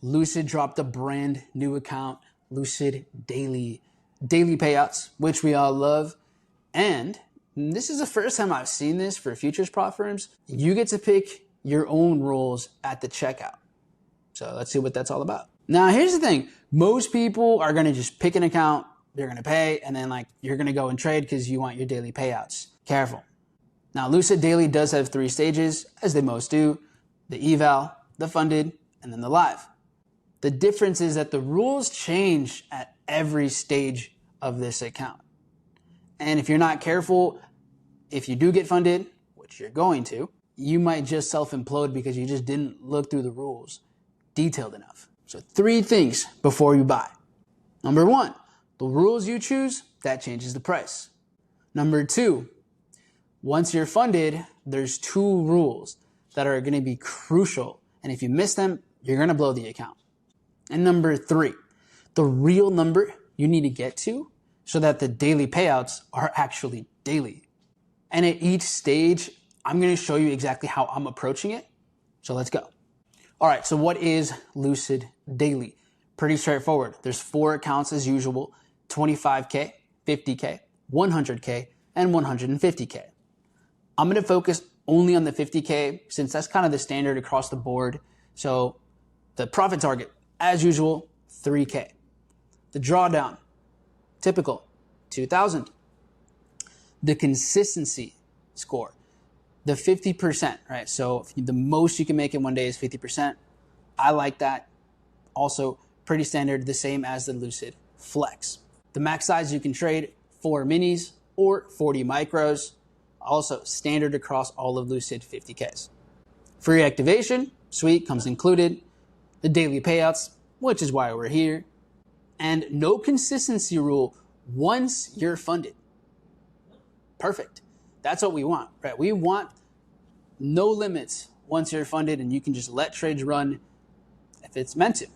Lucid dropped a brand new account, LucidDaily, daily payouts, which we all love. And this is the first time I've seen this for futures prop firms. You get to pick your own rules at the checkout. So let's see what that's all about. Now, here's the thing. Most people are going to just pick an account, they're going to pay, and then you're going to go and trade because you want your daily payouts. Careful. Now, LucidDaily does have 3 stages, as they most do: the eval, the funded, and then the live. The difference is that the rules change at every stage of this account. And if you're not careful, if you do get funded, which you're going to, you might just self-implode because you just didn't look through the rules detailed enough. So 3 things before you buy. Number 1, the rules you choose, that changes the price. Number 2, once you're funded, there's 2 rules that are going to be crucial. And if you miss them, you're going to blow the account. And number 3, the real number you need to get to so that the daily payouts are actually daily. And at each stage, I'm going to show you exactly how I'm approaching it. So let's go. All right, so what is LucidDaily? Pretty straightforward. There's 4 accounts as usual: 25K, 50K, 100K, and 150K. I'm going to focus only on the 50K since that's kind of the standard across the board. So the profit target, as usual, 3K. The drawdown, typical, 2,000. The consistency score, the 50%, right? So the most you can make in one day is 50%. I like that. Also pretty standard, the same as the Lucid Flex. The max size you can trade, 4 minis or 40 micros. Also standard across all of Lucid 50Ks. Free activation, sweet, comes included. The daily payouts, which is why we're here. And no consistency rule once you're funded. Perfect. That's what we want, right? We want no limits once you're funded, and you can just let trades run if it's meant to.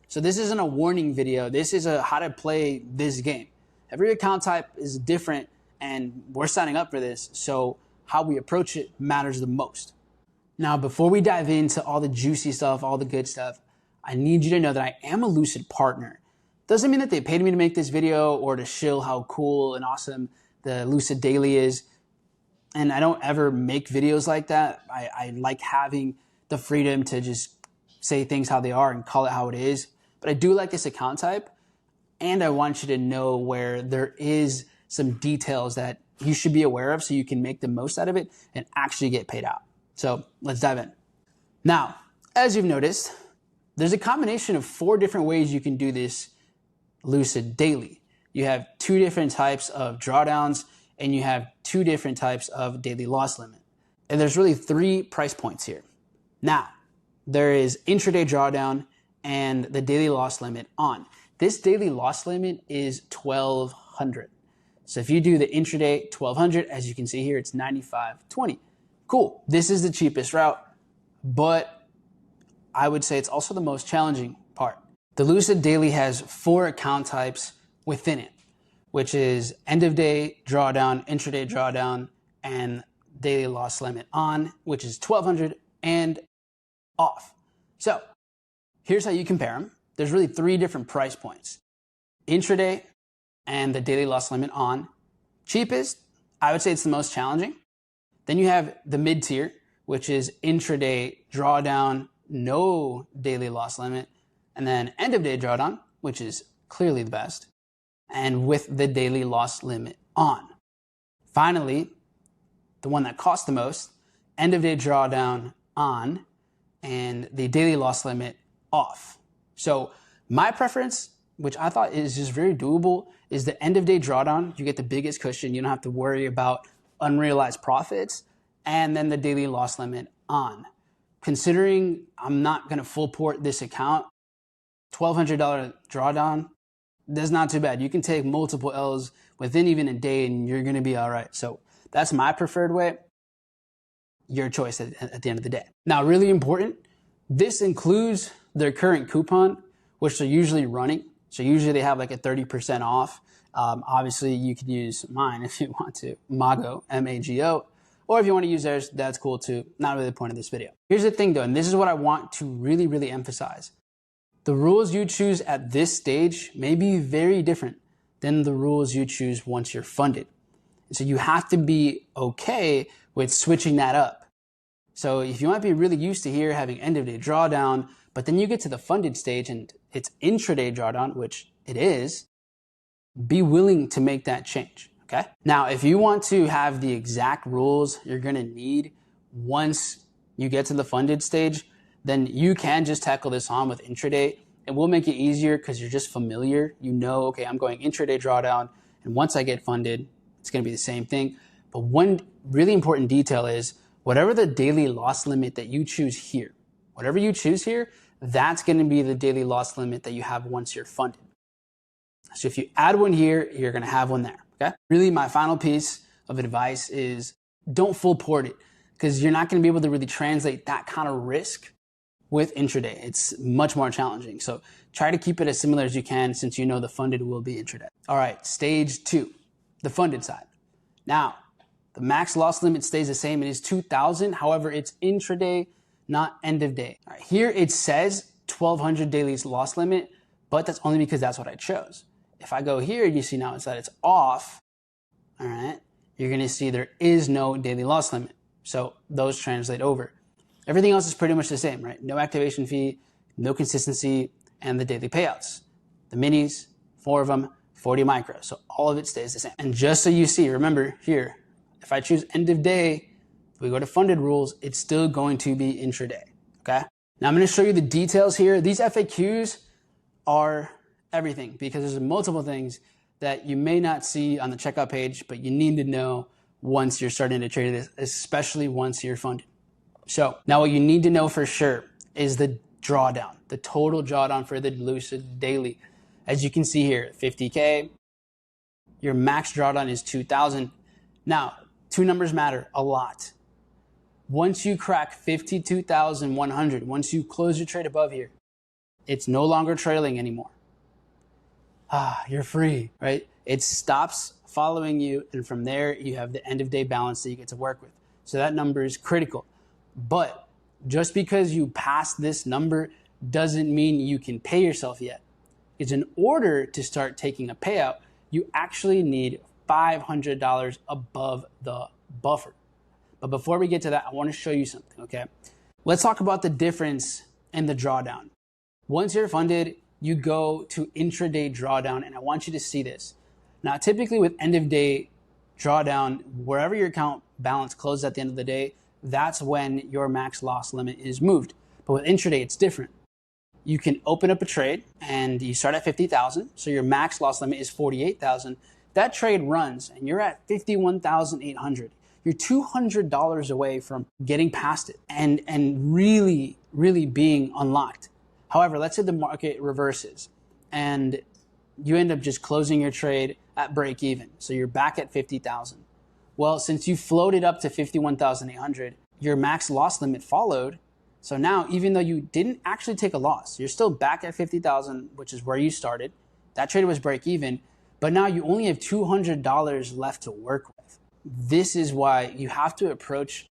So this isn't a warning video. This is a how to play this game. Every account type is different, and we're signing up for this, so how we approach it matters the most. Now, before we dive into all the juicy stuff, all the good stuff, I need you to know that I am a Lucid partner. Doesn't mean that they paid me to make this video or to shill how cool and awesome the LucidDaily is. And I don't ever make videos like that. I like having the freedom to just say things how they are and call it how it is. But I do like this account type, and I want you to know where there is some details that you should be aware of so you can make the most out of it and actually get paid out. So let's dive in. Now, as you've noticed, there's a combination of 4 different ways you can do this LucidDaily. You have 2 different types of drawdowns, and you have 2 different types of daily loss limit. And there's really 3 price points here. Now, there is intraday drawdown and the daily loss limit on. This daily loss limit is 1,200. So if you do the intraday 1,200, as you can see here, it's 95.20. Cool. This is the cheapest route, but I would say it's also the most challenging part. The LucidDaily has 4 account types within it, which is end of day drawdown, intraday drawdown, and daily loss limit on, which is 1,200 and off. So here's how you compare them. There's really 3 different price points: intraday and the daily loss limit on. Cheapest, I would say it's the most challenging. Then you have the mid tier, which is intraday drawdown, no daily loss limit, and then end of day drawdown, which is clearly the best, and with the daily loss limit on. Finally, the one that costs the most, end of day drawdown on, and the daily loss limit off. So my preference, which I thought is just very doable, is the end of day drawdown. You get the biggest cushion. You don't have to worry about unrealized profits, and then the daily loss limit on. Considering I'm not going to full port this account, $1,200 drawdown, that's not too bad. You can take multiple L's within even a day and you're going to be all right. So that's my preferred way. Your choice at the end of the day. Now, really important, this includes their current coupon, which they're usually running. So usually they have like a 30% off. Obviously, you could use mine if you want to, MAGO, M-A-G-O. Or if you want to use theirs, that's cool too. Not really the point of this video. Here's the thing though, and this is what I want to really, really emphasize. The rules you choose at this stage may be very different than the rules you choose once you're funded. So you have to be okay with switching that up. So if you might be really used to here having end of day drawdown, but then you get to the funded stage and it's intraday drawdown, which it is, be willing to make that change, okay? Now, if you want to have the exact rules you're gonna need once you get to the funded stage, then you can just tackle this on with intraday. It will make it easier because you're just familiar. You know, okay, I'm going intraday drawdown, and once I get funded, it's gonna be the same thing. But one really important detail is whatever the daily loss limit that you choose here, whatever you choose here, that's gonna be the daily loss limit that you have once you're funded. So if you add one here, you're gonna have one there, okay? Really, my final piece of advice is don't full port it because you're not gonna be able to really translate that kind of risk with intraday. It's much more challenging. So try to keep it as similar as you can since you know the funded will be intraday. All right, stage 2, the funded side. Now, the max loss limit stays the same. It is 2,000. However, it's intraday, not end of day. All right, here it says 1,200 daily loss limit, but that's only because that's what I chose. If I go here, you see now it's off, all right? You're gonna see there is no daily loss limit. So those translate over. Everything else is pretty much the same, right? No activation fee, no consistency, and the daily payouts. The minis, 4 of them, 40 micro. So all of it stays the same. And just so you see, remember here, if I choose end of day, if we go to funded rules, it's still going to be intraday, okay? Now I'm gonna show you the details here. These FAQs are everything because there's multiple things that you may not see on the checkout page, but you need to know once you're starting to trade this, especially once you're funded. So now what you need to know for sure is the drawdown, the total drawdown for the Lucid Daily. As you can see here, 50K, your max drawdown is 2,000. Now, 2 numbers matter a lot. Once you crack 52,100, once you close your trade above here, it's no longer trailing anymore. You're free, right? It stops following you, and from there, you have the end of day balance that you get to work with. So that number is critical. But just because you pass this number doesn't mean you can pay yourself yet. Because in order to start taking a payout, you actually need $500 above the buffer. But before we get to that, I want to show you something, okay? Let's talk about the difference in the drawdown. Once you're funded, you go to intraday drawdown, and I want you to see this. Now, typically with end of day drawdown, wherever your account balance closes at the end of the day, that's when your max loss limit is moved. But with intraday, it's different. You can open up a trade and you start at 50,000. So your max loss limit is 48,000. That trade runs and you're at 51,800. You're $200 away from getting past it and really, really being unlocked. However, let's say the market reverses and you end up just closing your trade at break even. So you're back at 50,000. Well, since you floated up to 51,800, your max loss limit followed. So now, even though you didn't actually take a loss, you're still back at 50,000, which is where you started. That trade was break even, but now you only have $200 left to work with. This is why you have to approach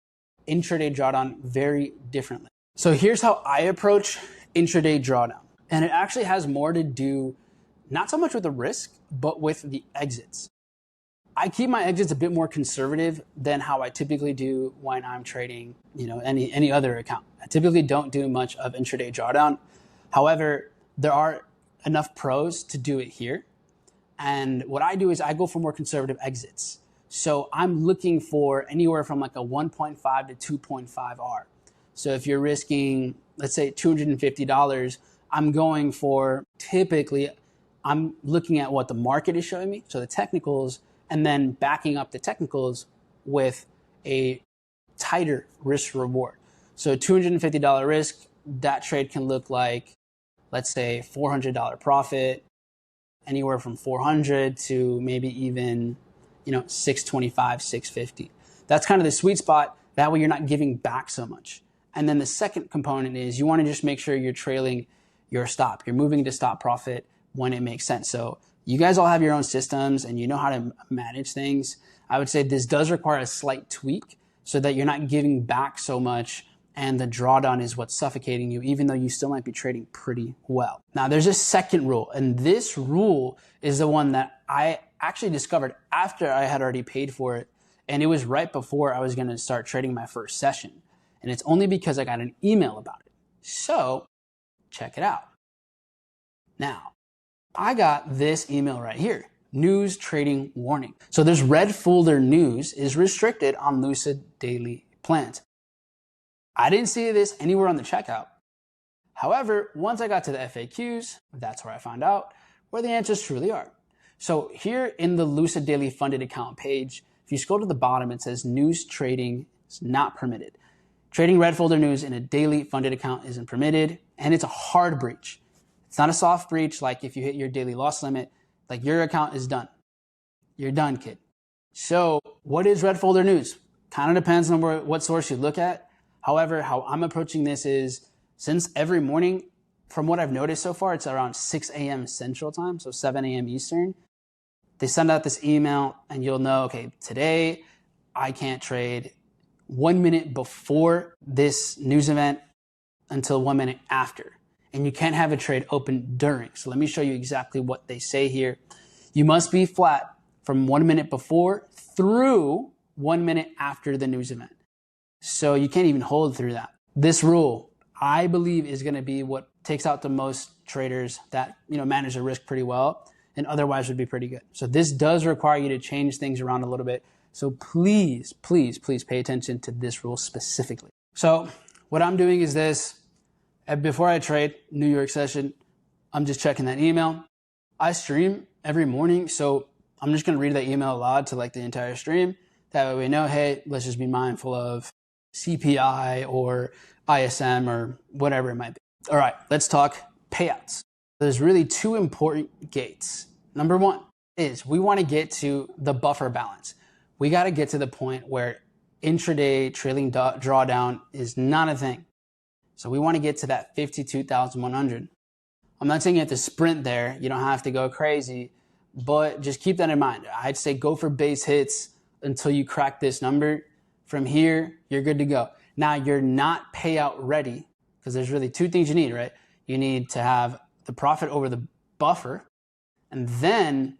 intraday drawdown very differently. So here's how I approach intraday drawdown. And it actually has more to do, not so much with the risk, but with the exits. I keep my exits a bit more conservative than how I typically do when I'm trading, any other account. I typically don't do much of intraday drawdown. However, there are enough pros to do it here. And what I do is I go for more conservative exits. So I'm looking for anywhere from like a 1.5 to 2.5 R. So if you're risking, let's say $250, I'm going for typically, I'm looking at what the market is showing me. So the technicals, and then backing up the technicals with a tighter risk reward. So $250 risk, that trade can look like, let's say $400 profit, anywhere from 400 to maybe even, 625, 650. That's kind of the sweet spot. That way you're not giving back so much. And then the second component is you want to just make sure you're trailing your stop. You're moving to stop profit when it makes sense. So you guys all have your own systems and you know how to manage things. I would say this does require a slight tweak so that you're not giving back so much and the drawdown is what's suffocating you, even though you still might be trading pretty well. Now, there's a second rule, and this rule is the one that I actually discovered after I had already paid for it, and it was right before I was going to start trading my first session. And it's only because I got an email about it. So, check it out. Now, I got this email right here. News trading warning. So this red folder news is restricted on Lucid Daily plans. I didn't see this anywhere on the checkout. However, once I got to the FAQs, that's where I found out where the answers truly are. So here in the Lucid Daily funded account page, if you scroll to the bottom, it says news trading is not permitted. Trading red folder news in a daily funded account isn't permitted, and it's a hard breach. It's not a soft breach like if you hit your daily loss limit, like your account is done. You're done, kid. So what is red folder news? Kind of depends on what source you look at. However, how I'm approaching this is, since every morning, from what I've noticed so far, it's around 6 a.m. Central Time, so 7 a.m. Eastern. They send out this email and you'll know, okay, today I can't trade 1 minute before this news event until 1 minute after. And you can't have a trade open during. So let me show you exactly what they say here. You must be flat from 1 minute before through 1 minute after the news event. So you can't even hold through that. This rule, I believe, is going to be what takes out the most traders that, manage their risk pretty well and otherwise would be pretty good. So this does require you to change things around a little bit. So please, please, please pay attention to this rule specifically. So what I'm doing is this. Before I trade New York session, I'm just checking that email. I stream every morning, so I'm just going to read that email aloud to the entire stream. That way we know, hey, let's just be mindful of CPI or ISM or whatever it might be. All right, let's talk payouts. There's really two important gates. Number one is we want to get to the buffer balance. We got to get to the point where intraday trailing drawdown is not a thing. So we want to get to that 52,100. I'm not saying you have to sprint there. You don't have to go crazy, but just keep that in mind. I'd say go for base hits until you crack this number. From here, you're good to go. Now, you're not payout ready because there's really two things you need, right? You need to have the profit over the buffer. And then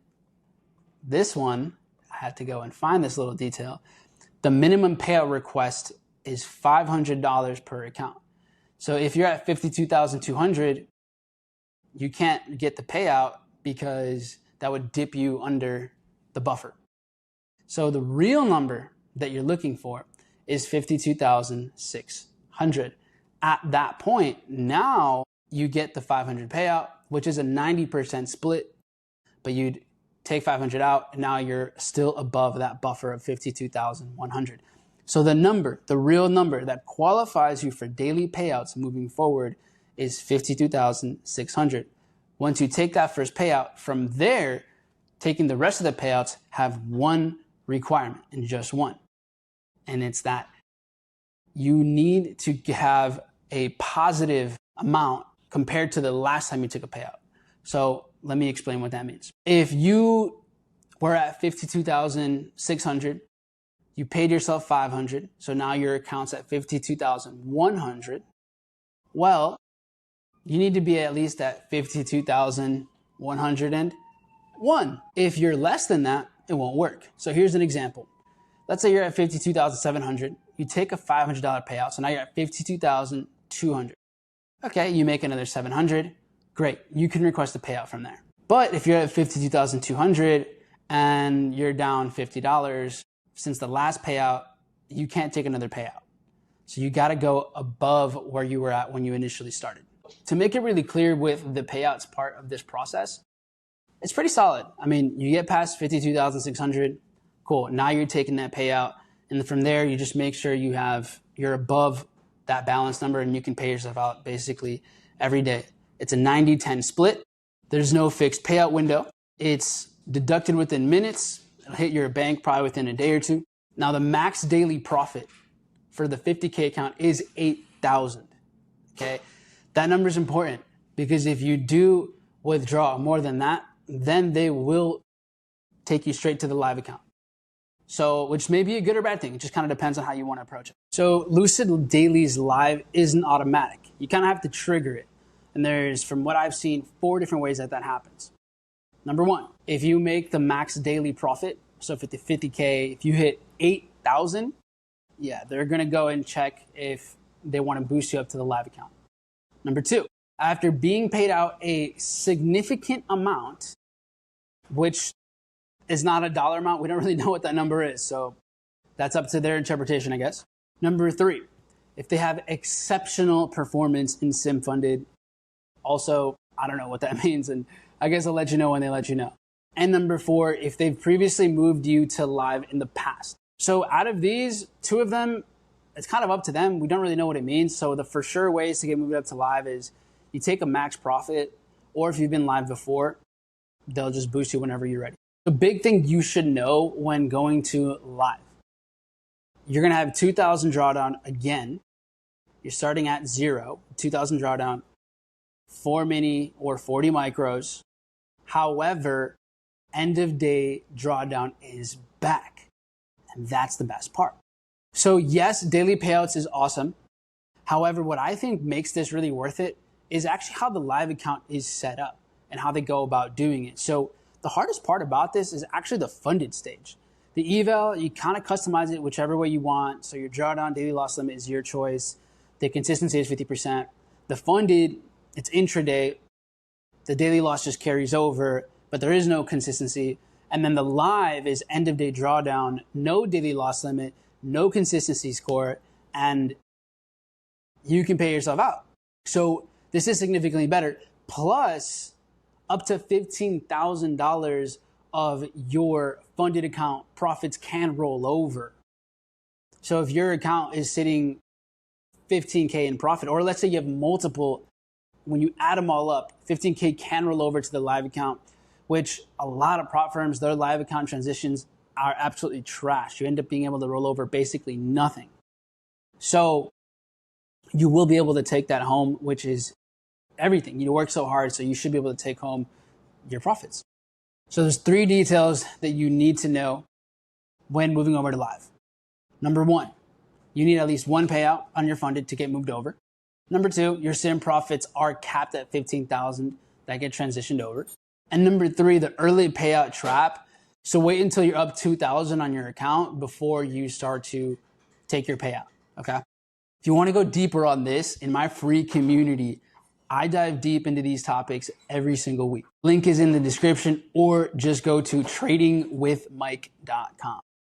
this one, I had to go and find this little detail. The minimum payout request is $500 per account. So if you're at 52,200, you can't get the payout because that would dip you under the buffer. So the real number that you're looking for is 52,600. At that point, now you get the 500 payout, which is a 90% split, but you'd take 500 out, and now you're still above that buffer of 52,100. So the real number that qualifies you for daily payouts moving forward is 52,600. Once you take that first payout, from there, taking the rest of the payouts have one requirement, and just one. And it's that you need to have a positive amount compared to the last time you took a payout. So let me explain what that means. If you were at 52,600, you paid yourself 500, so now your account's at 52,100. Well, you need to be at least at 52,101. If you're less than that, it won't work. So here's an example. Let's say you're at 52,700. You take a $500 payout, so now you're at 52,200. Okay, you make another 700. Great, you can request a payout from there. But if you're at 52,200 and you're down $50, since the last payout, you can't take another payout. So you got to go above where you were at when you initially started. To make it really clear with the payouts part of this process, it's pretty solid. I mean, you get past 52,600, cool. Now you're taking that payout. And from there, you just make sure you're above that balance number and you can pay yourself out basically every day. It's a 90-10 split. There's no fixed payout window. It's deducted within minutes. It'll hit your bank probably within a day or two. Now the max daily profit for the 50K account is 8,000. Okay, that number is important because if you do withdraw more than that, then they will take you straight to the live account. So, which may be a good or bad thing. It just kind of depends on how you want to approach it. So Lucid Daily's live isn't automatic. You kind of have to trigger it. And there's, from what I've seen, 4 different ways that happens. Number 1, if you make the max daily profit, so if it's 50K, if you hit 8,000, yeah, they're going to go and check if they want to boost you up to the live account. Number 2, after being paid out a significant amount, which is not a dollar amount, we don't really know what that number is, so that's up to their interpretation, I guess. Number 3, if they have exceptional performance in sim funded, also, I don't know what that means, and I guess I'll let you know when they let you know. And number 4, if they've previously moved you to live in the past. So out of these, 2 of them, it's kind of up to them. We don't really know what it means. So the for sure ways to get moved up to live is you take a max profit, or if you've been live before, they'll just boost you whenever you're ready. The big thing you should know when going to live, you're going to have 2,000 drawdown again. You're starting at 0, 2,000 drawdown, 4 mini or 40 micros. However, end of day drawdown is back. And that's the best part. So yes, daily payouts is awesome. However, what I think makes this really worth it is actually how the live account is set up and how they go about doing it. So the hardest part about this is actually the funded stage. The eval, you kind of customize it whichever way you want. So your drawdown daily loss limit is your choice. The consistency is 50%. The funded, it's intraday. The daily loss just carries over, but there is no consistency. And then the live is end of day drawdown, no daily loss limit, no consistency score, and you can pay yourself out. So this is significantly better. Plus, up to $15,000 of your funded account profits can roll over. So if your account is sitting 15K in profit, or let's say you have multiple, when you add them all up, 15K can roll over to the live account, which a lot of prop firms, their live account transitions are absolutely trash. You end up being able to roll over basically nothing. So you will be able to take that home, which is everything. You work so hard, so you should be able to take home your profits. So there's 3 details that you need to know when moving over to live. Number 1, you need at least 1 payout on your funded to get moved over. Number 2, your sim profits are capped at 15,000 that get transitioned over. And number 3, the early payout trap. So wait until you're up 2,000 on your account before you start to take your payout, okay? If you want to go deeper on this, in my free community, I dive deep into these topics every single week. Link is in the description, or just go to tradingwithmike.com.